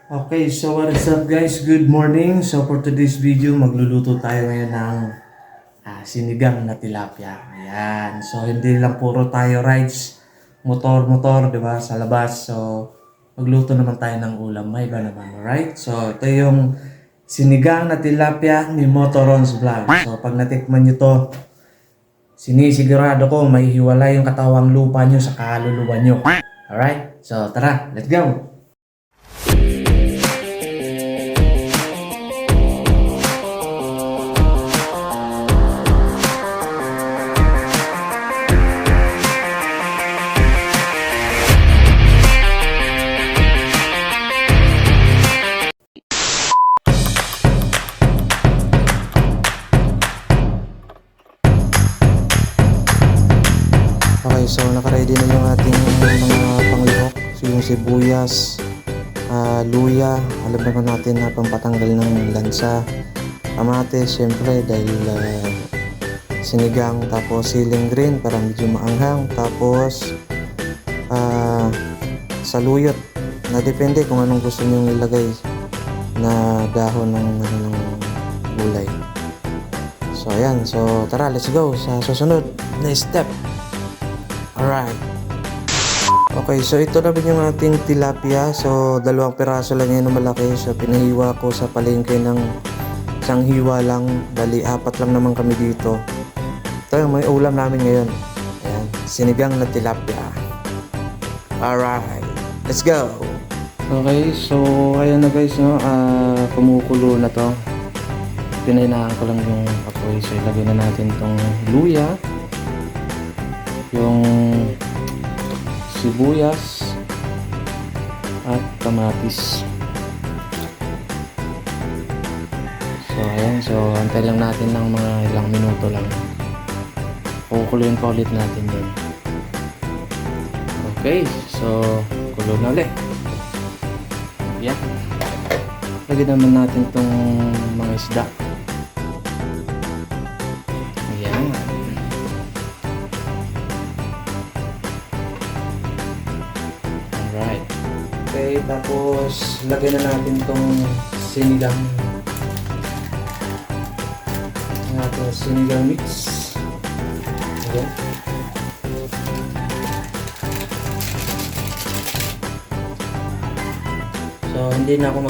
Okay, so what is up guys? Good morning. So for today's video, magluluto tayo ngayon ng sinigang na tilapia. Ayan. So hindi lang puro tayo rides, motor-motor, di ba, sa labas. So magluto naman tayo ng ulam. May iba naman, alright? So ito yung sinigang na tilapia ni Motorons Vlog. So pag natikman nyo to, sinisigurado ko may hiwalay yung katawang lupa nyo sa kaluluwa nyo. Alright? So tara, let's go! Okay, so nakaready na yung ating mga panglihok. So yung sibuyas, luya, alam naman natin na pampatanggal ng lansa. Kamatis, syempre dahil sinigang, tapos siling green para medyo maanghang. Tapos saluyot, na depende kung anong gusto nyo ilagay na dahon ng gulay. So ayan, so tara, let's go sa susunod na step. Alright. Okay, so ito na yung ating tilapia. So, 2 piraso lang yan na malaki. So, pinahiwa ko sa palengke ng isang hiwa lang. Bali, 4 lang naman kami dito. Ito yung may ulam namin ngayon. Ayan, sinigang na tilapia. Alright, let's go! Okay, so ayan na guys, no? Kumukulo na to. Pinahinaan ko lang yung apoy. So, ilagay na natin tong luya, yung sibuyas at kamatis. So ayan, so antay lang natin ng mga ilang minuto lang. Kukuluin pa ulit natin yun. Okay, so kulo na ulit. Yan, lagyan naman natin tong mga isda. Ayan. Alright. Okay, tapos lagyan na natin tong sinigang. Ang sinigang mix. Okay. So hindi na ako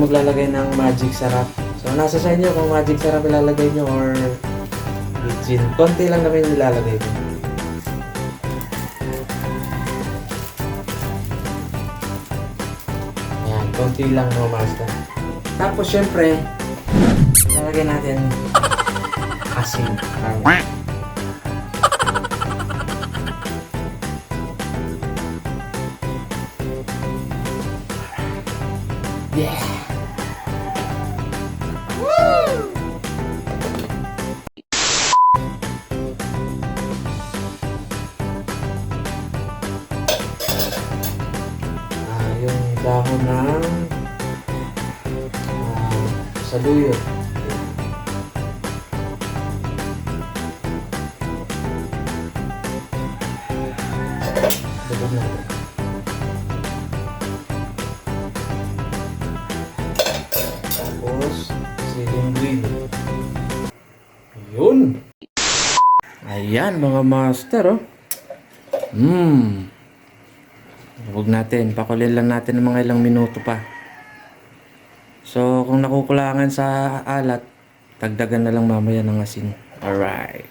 maglalagay ng magic sarap. So nasa sa inyo kung magic sarap ilalagay nyo or gin. Konti lang naman yung ilalagay ko. Konti lang mga master. Tapos syempre, lalagyan natin asin. Yeah! Woo! Yung dahon ng saluyot. Dagdag natin. Tapos siling green. Yun. Ayan mga master, oh. Huwag natin, pakulin lang natin ng mga ilang minuto pa. So, kung nakukulangan sa alat, dagdagan na lang mamaya ng asin. Alright.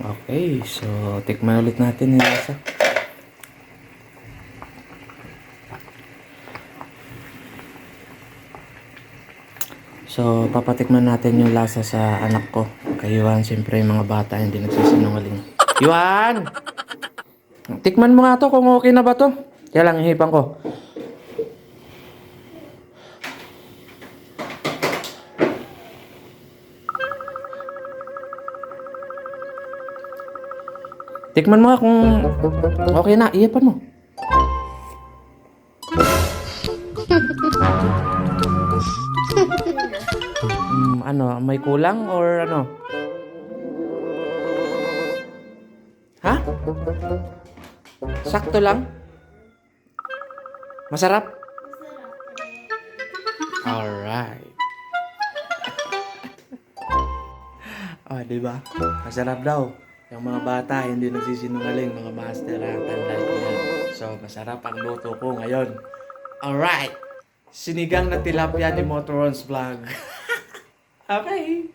Okay, so tikman ulit natin yung lasa. So, papatikman natin yung lasa sa anak ko. Kay Juan, siyempre yung mga bata hindi nagsisinungaling. Juan! Tikman mo nga to kung okay na ba to. Kaya lang, hihipang ko. Tikman mo nga kung okay na. Ihipan mo. Ano, may kulang or ano? Ha? Sakto lang? Masarap? Alright. Oh, di ba? Masarap daw. Yung mga bata, hindi nagsisinungaling, mga master, tandaan ko yan. So, masarap ang luto ko ngayon. Alright! Sinigang na tilapia ni Motorons Vlog. Okay.